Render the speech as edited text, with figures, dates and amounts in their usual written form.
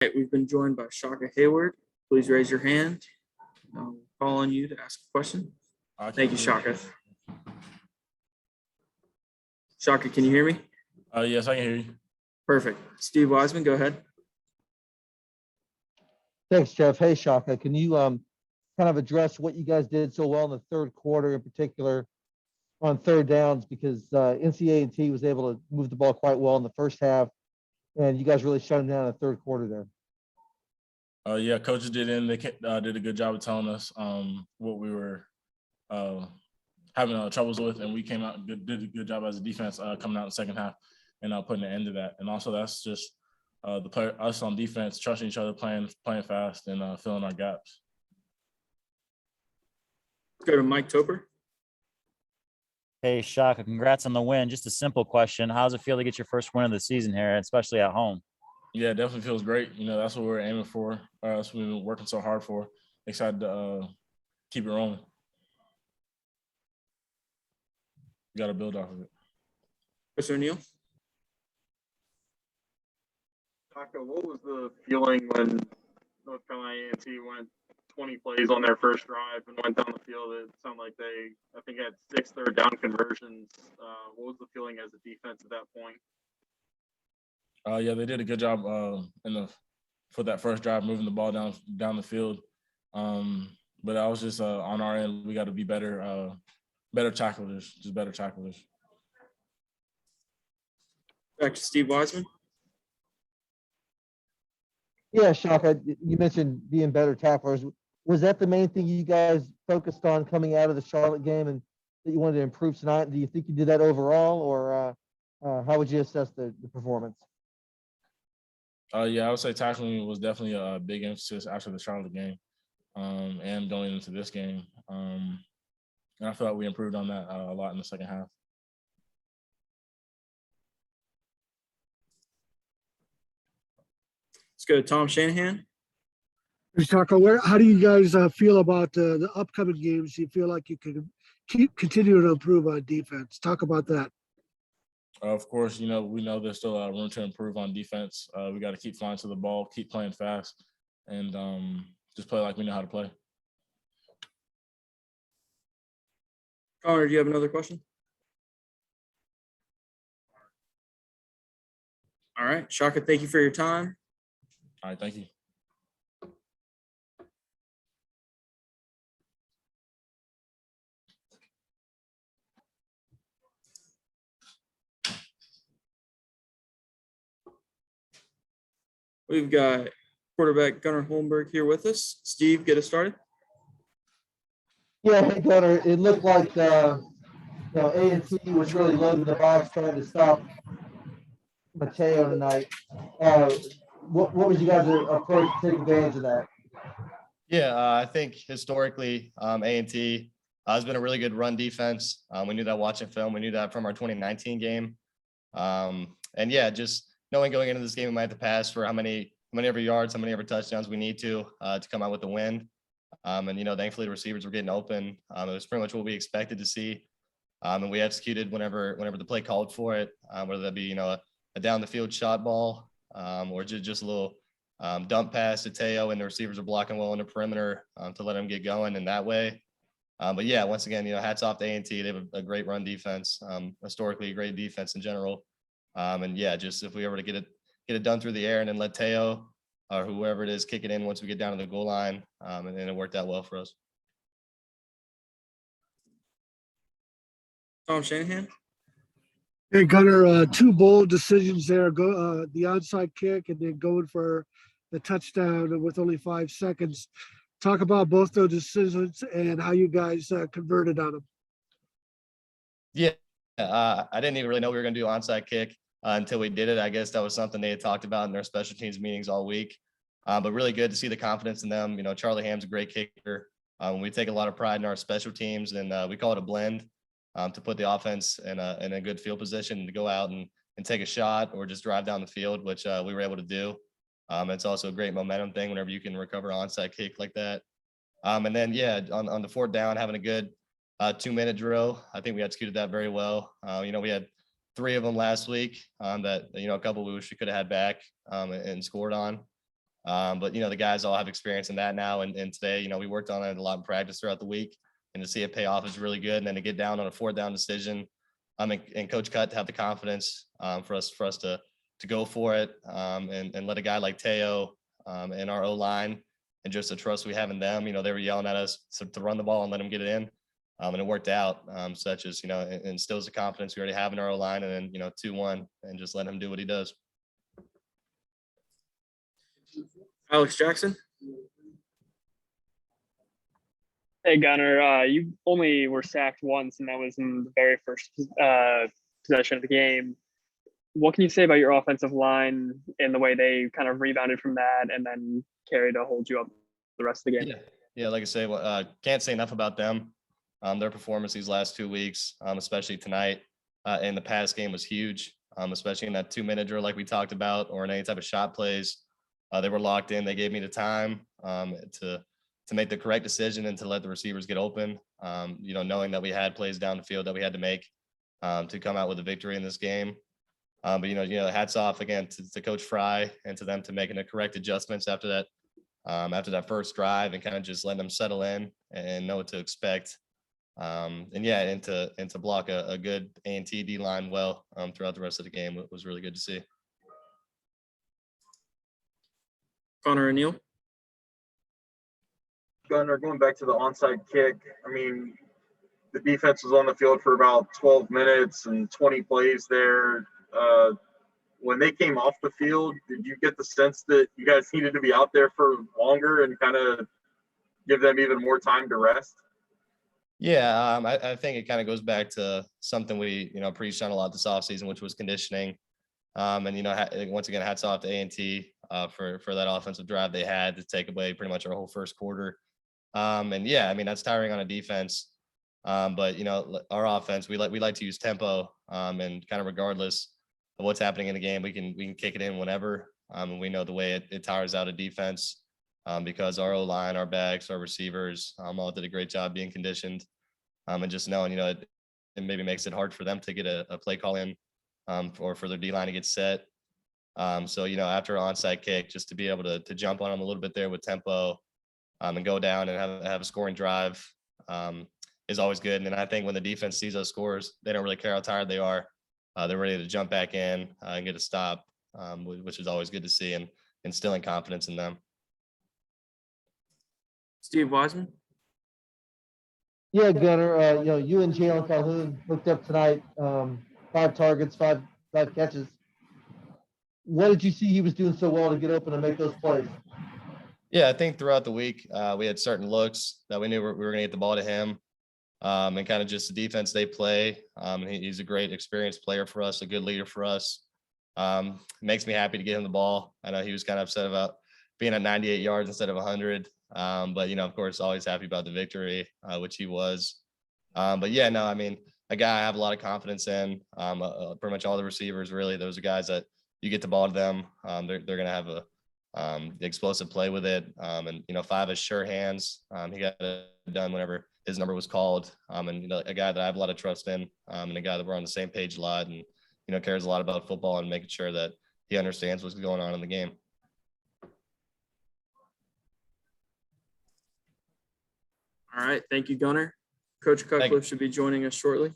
Right, we've been joined by Shaka Heyward. Please raise your hand. I'll call on you to ask a question. Thank you, Shaka. Shaka, can you hear me? Yes, I can hear you. Perfect. Steve Wiseman, go ahead. Thanks, Jeff. Hey, Shaka, can you kind of address what you guys did so well in the third quarter, in particular on third downs, because NC A&T was able to move the ball quite well in the first half, and you guys really shut them down in the third quarter there. Yeah, coaches did a good job of telling us what we were having troubles with, and we came out did a good job as a defense coming out in the second half and putting an end to that. And also that's just us on defense trusting each other, playing fast and filling our gaps. Let's go to Mike Toper. Hey, Shaka, congrats on the win. Just a simple question. How does it feel to get your first win of the season here, especially at home? Yeah, it definitely feels great. You know, that's what we're aiming for. That's what we've been working so hard for. Excited to keep it rolling. We got to build off of it. Chris O'Neill. Shaka, what was the feeling when North Carolina A&T went 20 plays on their first drive and went down the field? It sounded like I think, had 6 third-down conversions. What was the feeling as a defense at that point? Yeah, they did a good job for that first drive, moving the ball down the field. But I was just on our end, we got to be better tacklers, just better tacklers. Back to Steve Wiseman. Yeah, Shaka, you mentioned being better tacklers. Was that the main thing you guys focused on coming out of the Charlotte game and that you wanted to improve tonight? Do you think you did that overall, or how would you assess the performance? Yeah, I would say tackling was definitely a big emphasis after the Charlotte game and going into this game. And I feel like we improved on that a lot in the second half. Let's go to Tom Shanahan. Shaka, how do you guys feel about the upcoming games? Do you feel like you can continue to improve on defense? Talk about that. Of course, you know, we know there's still room to improve on defense. We got to keep flying to the ball, keep playing fast, and just play like we know how to play. Connor, do you have another question? All right. Shaka, thank you for your time. All right, thank you. We've got quarterback Gunnar Holmberg here with us. Steve, get us started. Yeah, hey, Gunnar, it looked like A&T was really loading the box trying to stop Mateo tonight. What was you guys' approach to take advantage of that? Yeah, I think historically A&T has been a really good run defense. We knew that watching film. We knew that from our 2019 game. And yeah, just knowing going into this game we might have to pass for how many ever yards, how many ever touchdowns we need to come out with the win. And, you know, thankfully the receivers were getting open. It was pretty much what we expected to see. And we executed whenever the play called for it, whether that be, you know, a down the field shot ball or just a little dump pass to Teo, and the receivers are blocking well on the perimeter to let them get going in that way. But yeah, once again, you know, hats off to A&T. They have a great run defense, historically a great defense in general. And yeah, just if we ever to get it done through the air and then let Teo or whoever it is kick it in once we get down to the goal line, and then it worked out well for us. Tom Shanahan. Hey, Gunnar, 2 bold decisions there. Go the onside kick and then going for the touchdown with only 5 seconds. Talk about both those decisions and how you guys converted on them. Yeah, I didn't even really know we were going to do onside kick until we did it. I guess that was something they had talked about in their special teams meetings all week. But really good to see the confidence in them. You know, Charlie Ham's a great kicker. We take a lot of pride in our special teams, and we call it a blend to put the offense in a good field position to go out and take a shot or just drive down the field, which we were able to do. It's also a great momentum thing whenever you can recover an onside kick like that. And then, yeah, on the fourth down, having a good 2-minute drill. I think we executed that very well. You know, we had 3 of them last week that, you know, a couple we wish we could have had back and scored on. But, you know, the guys all have experience in that now. And today, you know, we worked on it a lot in practice throughout the week, and to see it pay off is really good. And then to get down on a 4th down decision, and Coach Cut to have the confidence for us to go for it, and let a guy like Teo and our O-line and just the trust we have in them. You know, they were yelling at us to run the ball and let them get it in. And it worked out, such as, you know, it instills the confidence we already have in our O-line, and then, you know, 2-1 and just let him do what he does. Alex Jackson. Hey, Gunnar, you only were sacked once, and that was in the very first possession of the game. What can you say about your offensive line and the way they kind of rebounded from that and then carried to hold you up the rest of the game? Yeah, like I say, can't say enough about them. Their performance these last 2 weeks, especially tonight, in the pass game was huge, especially in that 2-minute drill like we talked about, or in any type of shot plays. They were locked in. They gave me the time to make the correct decision and to let the receivers get open, you know, knowing that we had plays down the field that we had to make to come out with a victory in this game. But, you know, hats off again to Coach Fry and to them to making the correct adjustments after that first drive, and kind of just letting them settle in and know what to expect. And to block a good A&T D line well throughout the rest of the game was really good to see. Connor O'Neill. Gunnar, going back to the onside kick, I mean, the defense was on the field for about 12 minutes and 20 plays there. When they came off the field, did you get the sense that you guys needed to be out there for longer and kind of give them even more time to rest? Yeah, I think it kind of goes back to something we, you know, preached on a lot this offseason, which was conditioning. And, you know, once again, hats off to A&T for that offensive drive they had to take away pretty much our whole first quarter. And yeah, I mean, that's tiring on a defense. But, you know, our offense, we like to use tempo, and kind of regardless of what's happening in the game, we can kick it in whenever. And we know the way it tires out a defense, because our O-line, our backs, our receivers all did a great job being conditioned. And just knowing, you know, it maybe makes it hard for them to get a play call in, or for their D-line to get set. So, you know, after an onside kick, just to be able to jump on them a little bit there with tempo, and go down and have a scoring drive, is always good. And I think when the defense sees those scores, they don't really care how tired they are. They're ready to jump back in and get a stop, which is always good to see, and instilling confidence in them. Steve Wiseman. Yeah, Gunnar, you know, you and Jalen Calhoun hooked up tonight, 5 targets, five catches. What did you see he was doing so well to get open and make those plays? Yeah, I think throughout the week, we had certain looks that we knew we were going to get the ball to him, and kind of just the defense they play. He's a great experienced player for us, a good leader for us. Makes me happy to get him the ball. I know he was kind of upset about being at 98 yards instead of 100. But, you know, of course, always happy about the victory, which he was. But yeah, no, I mean, a guy I have a lot of confidence in. Pretty much all the receivers, really, those are guys that you get the ball to them. They're going to have the explosive play with it. And, you know, 5 is sure hands. He got it done whenever his number was called. And, you know, a guy that I have a lot of trust in, and a guy that we're on the same page a lot, and, you know, cares a lot about football and making sure that he understands what's going on in the game. All right. Thank you, Gunnar. Coach Cutcliffe should be joining us shortly.